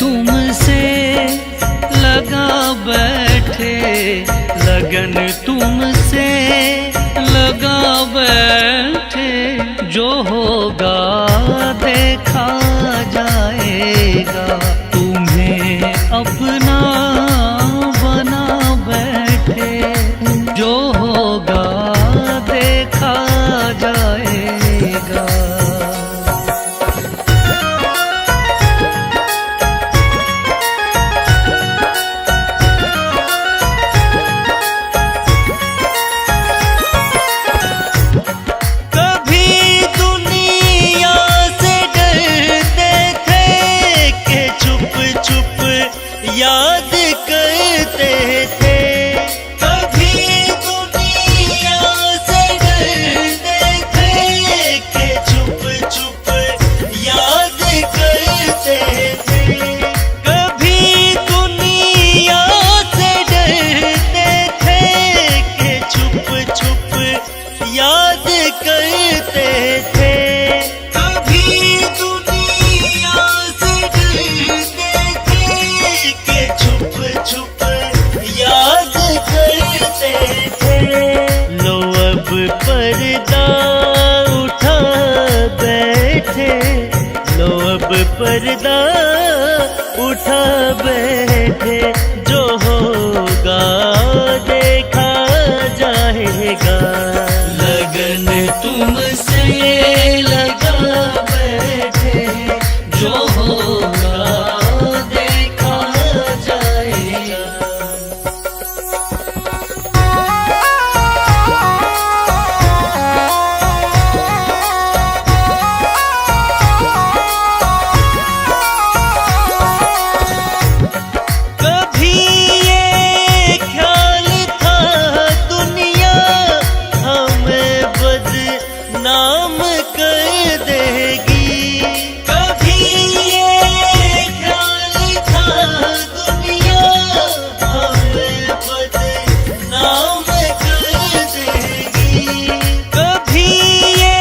तुमसे लगा बैठे, लगन तुमसे लगा बैठे। जो होगा देखा जाएगा, तुम्हें अपना बना बैठे। जो होगा देखा जाएगा। याद करते थे, कभी दुनिया से डरते थे कि छुप छुप याद करते थे। कभी दुनिया से डरते थे कि छुप छुप याद करते थे। पर्दा उठा बैठे, लो अब पर्दा उठा बैठे। जो होगा देखा जाएगा। लगन तुमसे लगा बैठे, जो होगा देखा जाएगा। नाम कर देगी, कभी ये ख्याल था दुनिया हमें बदनाम कर देगी। कभी ये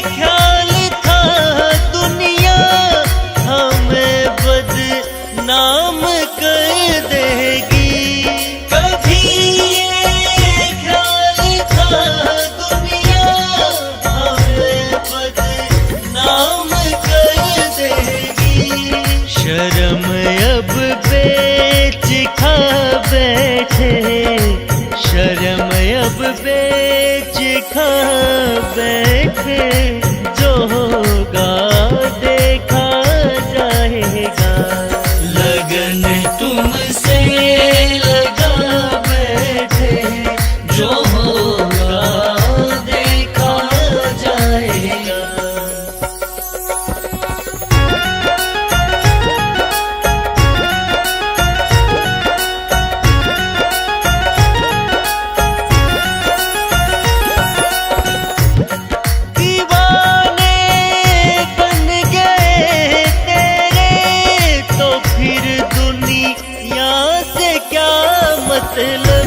ख्याल था दुनिया हमें बदनाम कर देगी। कभी ये ख्याल था नाम कर देगी। शर्म अब बेच खा बैठे, शर्म अब बेच खा बैठे। जो होगा देखा जाएगा। लगन तुमसे लगा बैठे, जो होगा देखा जाएगा। मतलब दीवाने बन गए तेरे, तो फिर दुनिया से क्या मतलब।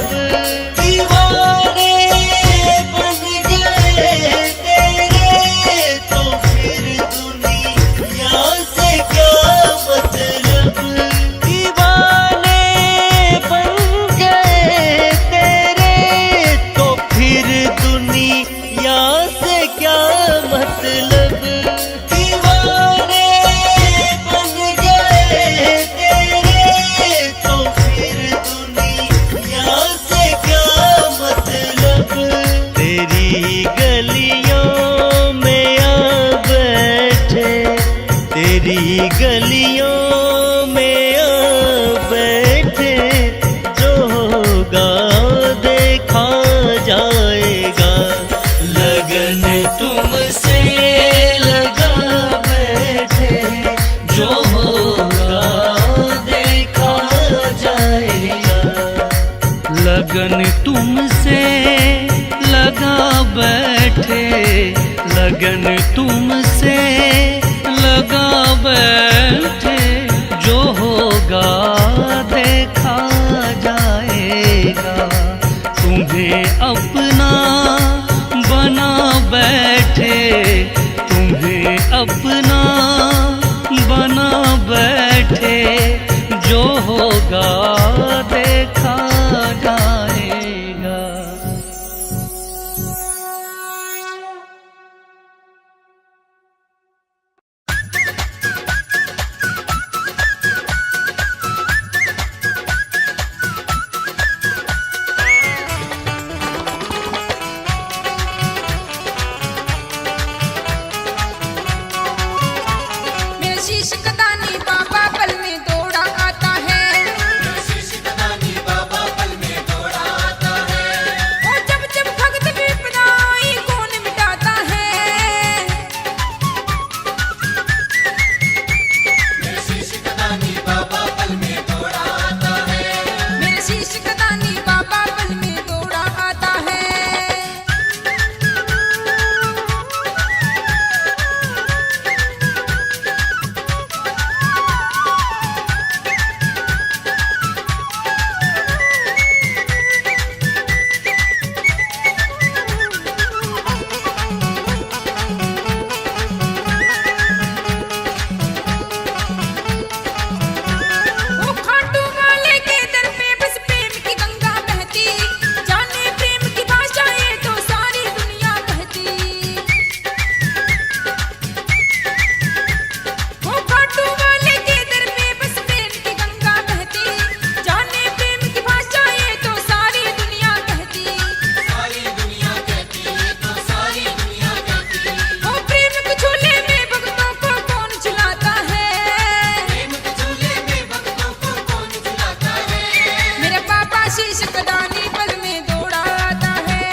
दीवाने बन गए तेरे, तो फिर दुनिया से क्या मतलब। दीवाने बन गए तेरे, तो फिर दुनिया से क्या मतलब। तेरी गलियों में आ बैठे, तेरी गलियों में आ बैठे। जो होगा देखा जाएगा। लगन तुमसे लगा बैठे, जो होगा देखा जाएगा। लगन तुमसे लगा बैठे, लगन तुमसे लगा बैठे। जो होगा देखा जाएगा। तुम्हें अपना बना बैठे, तुम्हें अपना बना बैठे। होगा देखा जाएगा। मेरे शीश कदानी बाबा पल में दौड़ा आता है। और जब जब भक्त विपदा आई कौन मिटाता है। मेरे शीश कदानी बाबा पल में दौड़ा आता है। वो खाटू वाले के दर पे बस प्रेम की गंगा बहती, जाने प्रेम की भाषा ये तो सारी दुनिया कहती। वो खाटू वाले के दर पे बस प्रेम की गंगा बहती, जाने प्रेम की भाषा ये तो सारी दुनिया कहती। वो प्रेम के झूले में भक्तों को कौन झुलाता है। मेरा पापा शीश कदानी पल में दौड़ा आता है।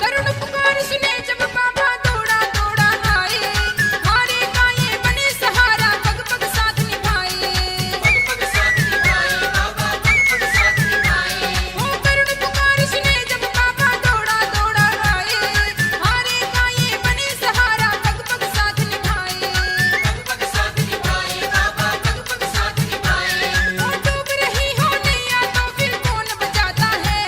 करुण पुकार सुने जब बाबा दौड़ा दौड़ा आए, हारे का ये बने सहारा पग पग साथ निभाए। वो करुण पुकार सुने जब बाबा दौड़ा दौड़ा आए, हारे का ये बने सहारा पग पग साथ निभाए। वो डूब रही हो नैया तो फिर कौन बचाता है।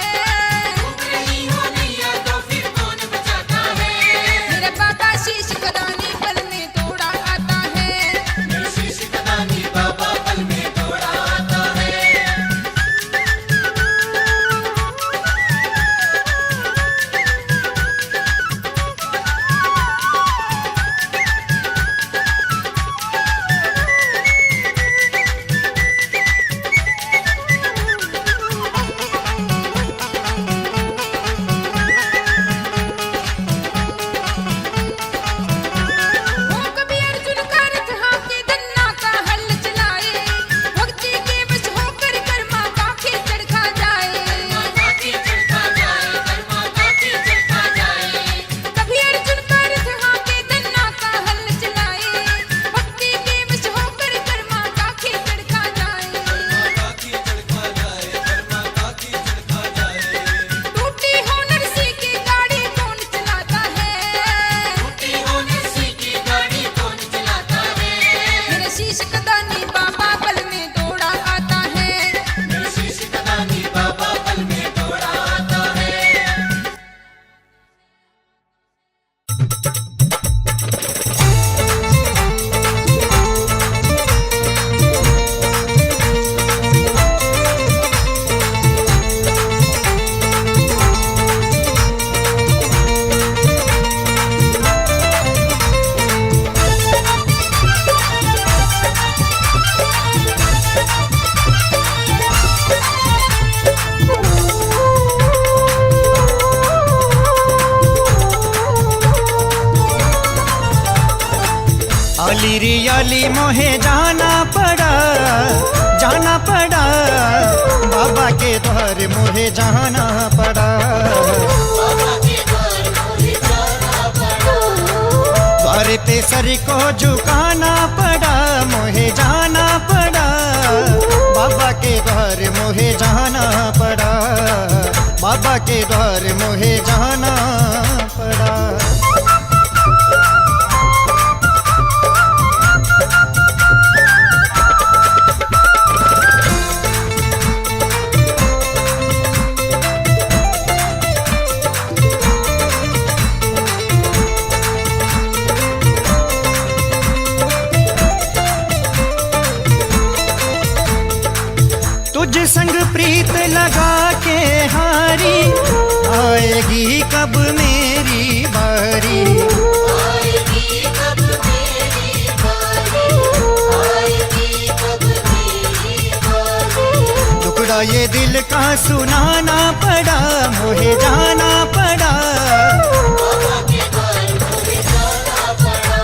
मेरा पापा शीश कदानी पल में दौड़ा आता है। वो कभी अर्जुन का रथ हाके धन्ना का हल चलाए, भक्ति के वश होकर कर्मा काखे चढ़ा जाए। कभी अर्जुन का रथ हाके धन्ना का हल चलाए, भक्ति के वश होकर कर्मा काखे चढ़ा जाए। टूटी हो नरसी की गाड़ी कौन चलाता है। मेरे शीश कदानी बाबा पल में दौड़ा आता है। अली रे अली मोहे जाना पड़ा बाबा के द्वार मोहे जाना पड़ा। द्वार पे सर को झुकाना पड़ा मोहे जाना पड़ा, बाबा के द्वार मोहे जाना पड़ा, बाबा के द्वार मोहे जाना पड़ा। तुझ संग प्रीत लगा के हारी, आएगी कब मेरी बारी। आएगी कब मेरी बारी, आएगी कब मेरी बारी। टुकड़ा ये दिल का सुनाना पड़ा, मोहे जाना पड़ा। बाबा के द्वार मुझे जाना पड़ा।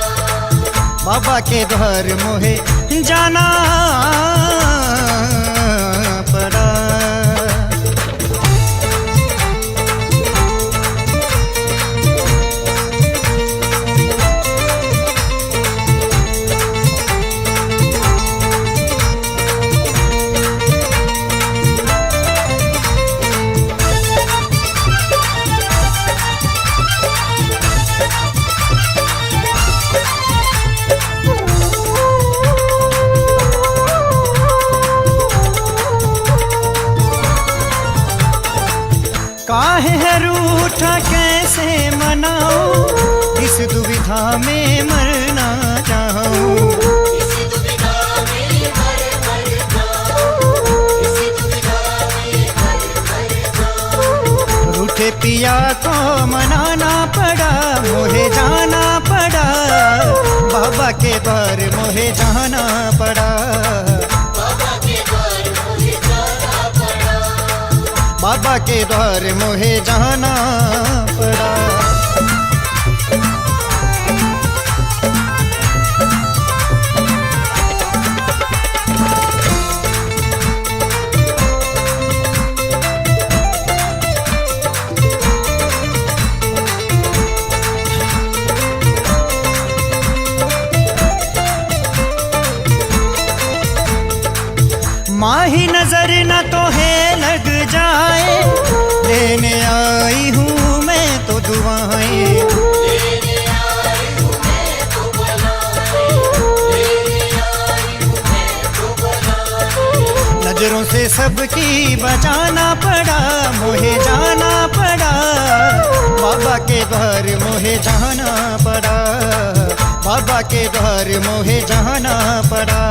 बाबा के द्वार मोहे जाना पड़ा। काहे है रूठा कैसे मनाऊं, इस दुविधा में मरना चाहूं। इस दुविधा में मर जाऊं, इस दुविधा में मर जाऊं। रूठे पिया को मनाना पड़ा, मोहे जाना पड़ा। बाबा के द्वार मोहे जाना पड़ा। बाबा के द्वार मुझे जाना पड़ा। बाबा के द्वार मोहे जाना पड़ा। माही नजर न तो है लग जाए, लेने आई हूँ मैं तो दुआएं। लेने आई हूँ मैं तो बुलाए, लेने आई हूँ मैं तो बुलाए। नजरों से सबकी बचाना पड़ा, मोहे जाना पड़ा। बाबा के द्वार मोहे जाना पड़ा। बाबा के द्वार मोहे जाना पड़ा।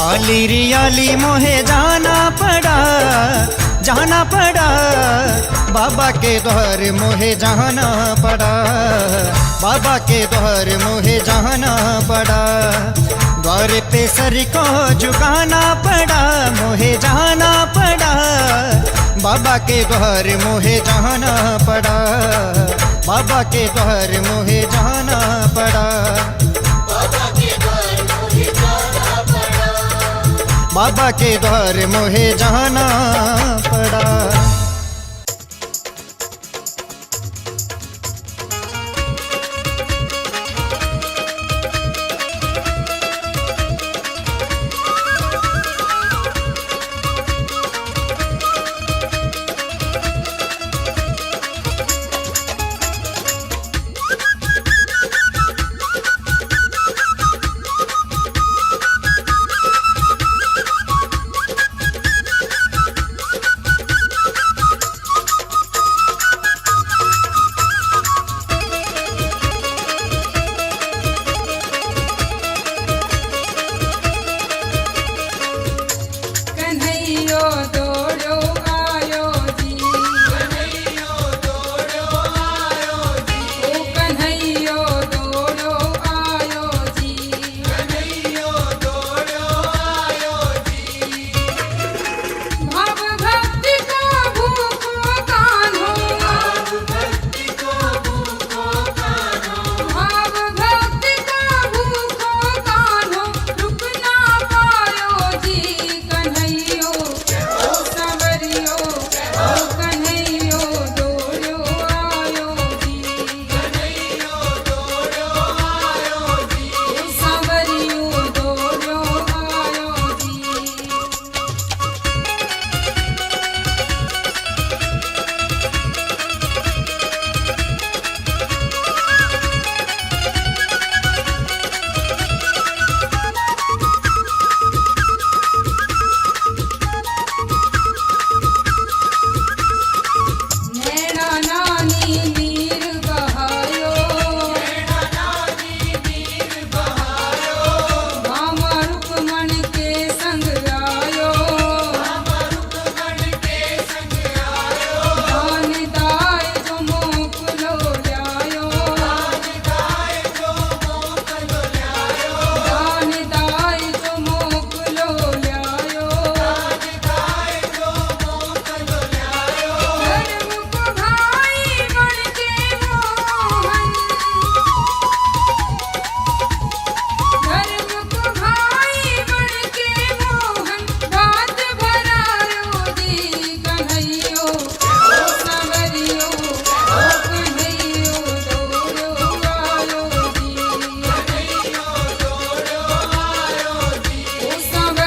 आली रियाली मोहे जाना पड़ा, जाना पड़ा। बाबा के द्वार मोहे जाना पड़ा। बाबा के द्वार मोहे जाना पड़ा। द्वार पे सर को झुकाना पड़ा, मोहे जाना पड़ा। बाबा के द्वार मोहे जाना पड़ा। बाबा के द्वार मोहे जाना पड़ा। बाबा के द्वार मुझे जाना पड़ा। बाबा के द्वार मोहे जाना पड़ा।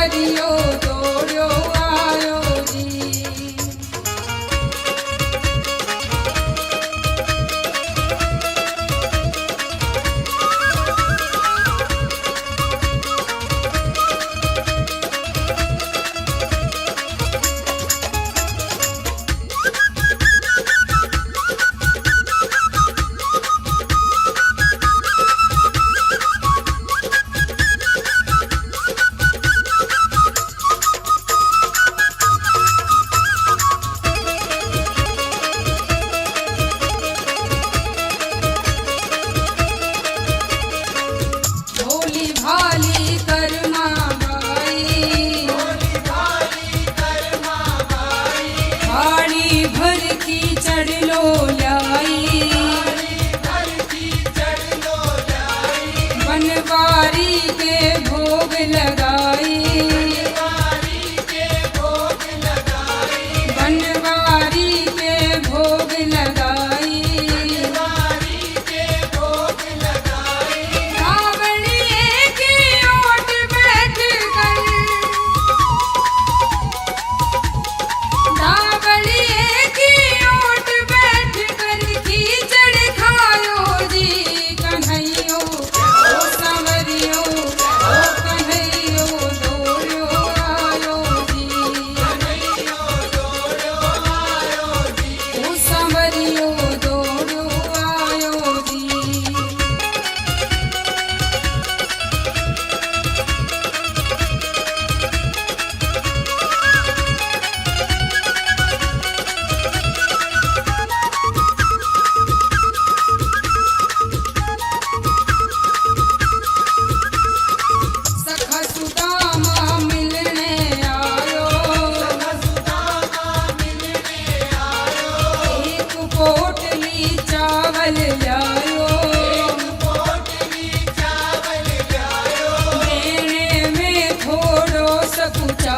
सांवरियो दौड़ो आयो जी। भोली भाली कर्मा बाई, हाड़ी भर की चढ़ लो लाई, बनवारी के भोग लगाई, बनवारी के भोग लगाई, कांवड़िए की ओट बैठ कर, कांवड़िए की ओट बैठ कर कीचड़ खायो जी। कन्हैयो ओ सांवरियो ओ कन्हैयो दौड़ो आयो जी। ओ सांवरियो दौड़ो आयो जी। सखा सुदामा मिलने आयो, एक पोटली चावल लायो, देने में थोड़ो सा कुचा